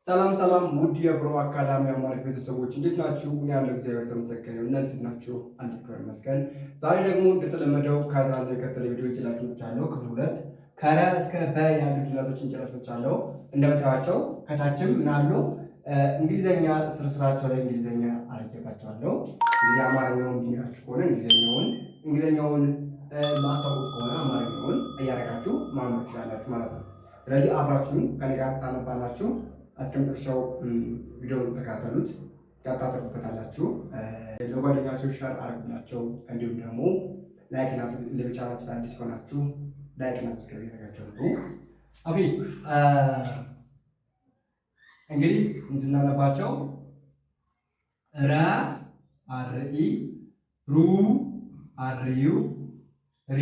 ሰላም ሰላም ውድ የብሮ አካዳሚ አማርኛ ቤተሰቦች እንዴት ናችሁ? እኔ ያለው እግዚአብሔር የተመሰገነ ይሁን። እናንተ እንዴት ናችሁ? አለሁ ይመስገን። ዛሬ ደግሞ እንደተለመደው ከትናንት የቀጠለ ቪዲዮ ይዤላችሁ መጥቻለሁ። ክፍል 2 ከረ እስከ በ ያሉ ፊደላቶችን ጨርሻለሁ። እንደምታዩቸው ከታችም ምን አሉ እንግሊዘኛ ስርስራቸው ላይ እንግሊዘኛ አድርጌባቸዋለሁ። እንግዲህ አማርኛውን ቢኖራችሁ ከሆነ እንግሊዘኛውን ማታውቁት ከሆነ አማርኛውን እያደረጋችሁ ማንበብ ትችላላችሁ ማለት ነው። ስለዚህ አብራችሁን ከኔ ጋር ታነባላችሁ። አስቀምጣችሁ ቪዲዮውን ተከታተሉት፣ ያጣጣፉበታላችሁ። ለጓደኛችሁ ሼር አድርጉላቸው። እንዲሁም ደግሞ ላይክ እና ለቻናላችን አዲስ ሆናችሁ ላይክ እና ሰብስክራይብ ያደርጋችሁ ነው። ኦኬ እንግዲህ እንስናነባቸው ረ አርኢ ሩ አርዩ ሪ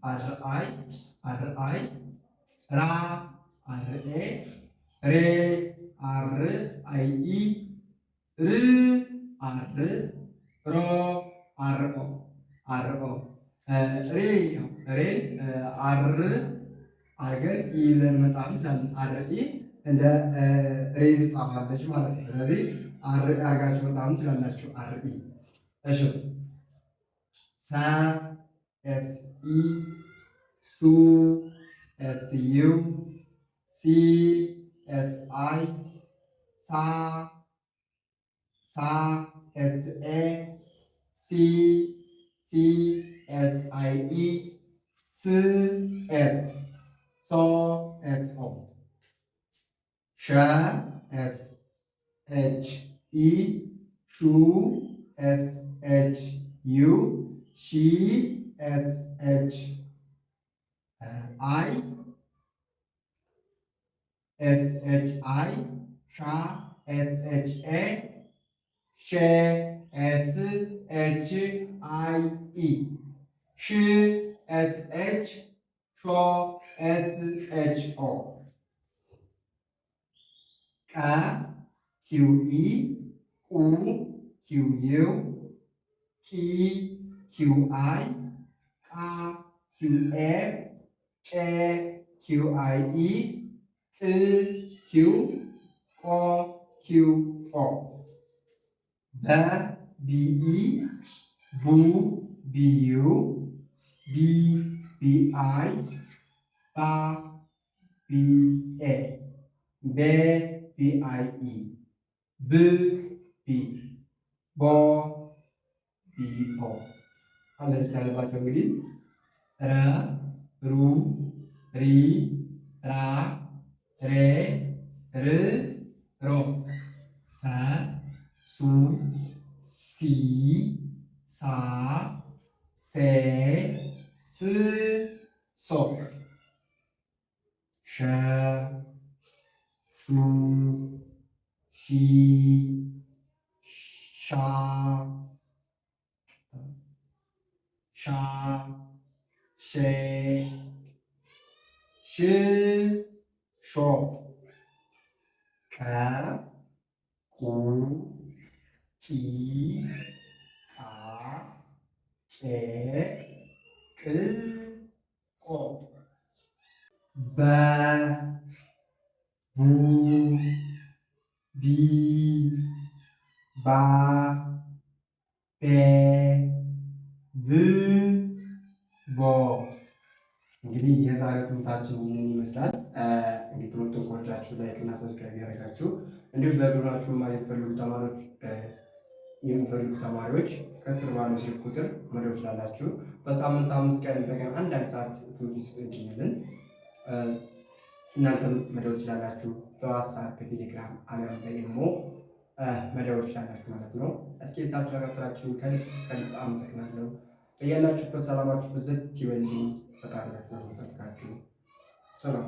አርአይ አርአይ ራ አርኤ ሬ አር አይ ኢ ር አር ሮ አርኦ አርኦ ሬ አር አርገን ኢ ብለን መጻፍ እንችላለን። አር ኢ እንደ ሬ ትጻፋለች ማለት ነው። ስለዚህ አር አርጋችሁ መጻፍ ትችላላችሁ። አር ኢ እሺ። ሳ ኤስ ኢ ሱ ኤስ ዩ ሲ ኤስ አይ ሳ ኤስ ኤ ሲ ኤስ አይ ኢ ስ ኤስ ሶ ኤስ ኦ ሸ ኤስ ኤች ኢ ሹ ኤስ ኤች ዩ ሺ ኤስ ኤች አይ ኤስ ኤች አይ ሻ ኤስ ኤች ኤ ሼ ኤስ ኤች አይ ኢ ሽ ኤስ ኤች ሾ ኤስ ኤች ኦ ቀ ኪው ኢ ቁ ኪው ዩ ቂ ኪው አይ ቃ ኪው ኤ ቄ ኪው አይ ኢ ቅ ኪው ቆ ኪው ኦ በ ቢኢ ቡ ቢዩ ቢ ቢአይ ባ ቢኤ ቤ ቢአይኢ ብ ቢ ቦ ቢኦ አንድ ያለባቸው እንግዲህ ረ ሩ ሪ ራ ሬ ር ሮ ሰ ሱ ሲ ሳ ሴ ስ ሶ ሸ ሹ ሺ ሻ ሻ ሼ ሽ ሾ ቀ ቁ ቂ ቃ ቄ ቅ ቆ በ ቡ ቢ ባ ቤ ብ ቦ እንግዲህ የዛሬው ትምህርታችን ይህንን ይመስላል። እንግዲህ ትምህርቱን ከወደዳችሁ ላይክ እና ሰብስክራይብ ያደረጋችሁ እንዲሁም ለዶናችሁ የሚፈልጉ ተማሪዎች ከስር ባለው ስልክ ቁጥር መደወል ትችላላችሁ። በሳምንት 5 ቀን በቀን አንዳንድ ሰዓት ትምህርት ውስጥ እንገኛለን። እናንተም መደወል ትችላላችሁ። በዋትስአፕ በቴሌግራም አሊያም በኢሞ መደወል ትችላላችሁ ማለት ነው። እስኪ ስለተከታተላችሁ ከልብ አመሰግናለሁ። በያላችሁበት ሰላማችሁ ብዝት ይበልኝ። ፈጣሪ ይጠብቃችሁ። ሰላም